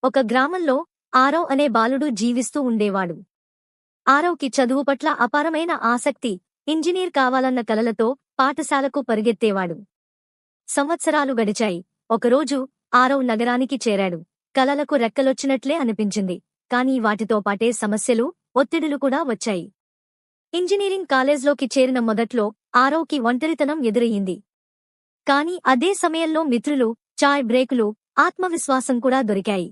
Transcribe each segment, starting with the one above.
ఒక గ్రామంలో ఆరవ్ అనే బాలుడు జీవిస్తూ ఉండేవాడు. ఆరవ్కి చదువు పట్ల అపారమైన ఆసక్తి, ఇంజనీర్ కావాలన్న కలలతో పాఠశాలకు పరిగెత్తేవాడు. సంవత్సరాలు గడిచాయి. ఒకరోజు ఆరవ్ నగరానికి చేరాడు. కలలకు రెక్కలొచ్చినట్లే అనిపించింది. కానీ వాటితో పాటే సమస్యలు, ఒత్తిడులు కూడా వచ్చాయి. ఇంజనీరింగ్ కాలేజ్లోకి చేరిన మొదట్లో ఆరవ్కి ఒంటరితనం ఎదురయ్యింది. కానీ అదే సమయంలో మిత్రులు, చాయ్ బ్రేకులు, ఆత్మవిశ్వాసం కూడా దొరికాయి.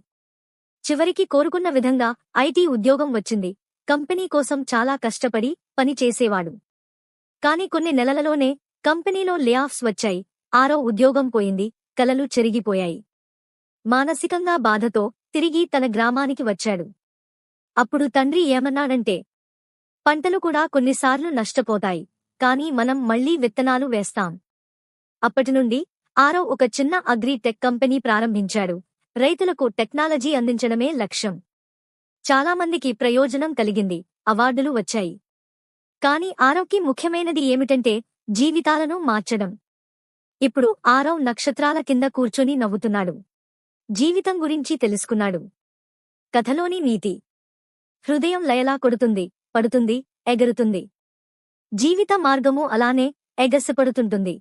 చివరికి కోరుకున్న విధంగా ఐటీ ఉద్యోగం వచ్చింది. కంపెనీ కోసం చాలా కష్టపడి పని చేసేవాడు. కాని కొన్ని నెలలలోనే కంపెనీలో లేఆఫ్స్ వచ్చాయి. ఆరవ్ ఉద్యోగం పోయింది. కలలు చెరిగిపోయాయి. మానసికంగా బాధతో తిరిగి తన గ్రామానికి వచ్చాడు. అప్పుడు తండ్రి ఏమన్నాడంటే, పంటలు కూడా కొన్నిసార్లు నష్టపోతాయి. కాని మనం మళ్లీ విత్తనాలు వేస్తాం. అప్పటినుండి ఆరవ్ ఒక చిన్న అగ్రి టెక్ కంపెనీ ప్రారంభించాడు. రైతులకు టెక్నాలజీ అందించడమే లక్ష్యం. చాలామందికి ప్రయోజనం కలిగింది. అవార్డులు వచ్చాయి. కాని ఆరవ్కి ముఖ్యమైనది ఏమిటంటే జీవితాలను మార్చడం. ఇప్పుడు ఆరవ్ నక్షత్రాల కింద కూర్చొని నవ్వుతున్నాడు. జీవితం గురించి తెలుసుకున్నాడు. కథలోని నీతి: హృదయం లయలా కొడుతుంది, పడుతుంది, ఎగరుతుంది. జీవిత మార్గము అలానే ఎగసిపడుతుంటుంది.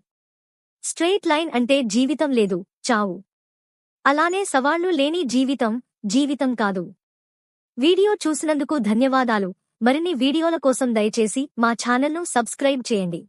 స్ట్రెయిట్ లైన్ అంటే జీవితం లేదు, చావు. అలానే సవాళ్లు లేని జీవితం జీవితం కాదు. వీడియో చూసినందుకు ధన్యవాదాలు. మరిన్ని వీడియోల కోసం దయచేసి మా ఛానల్ను సబ్స్క్రైబ్ చేయండి.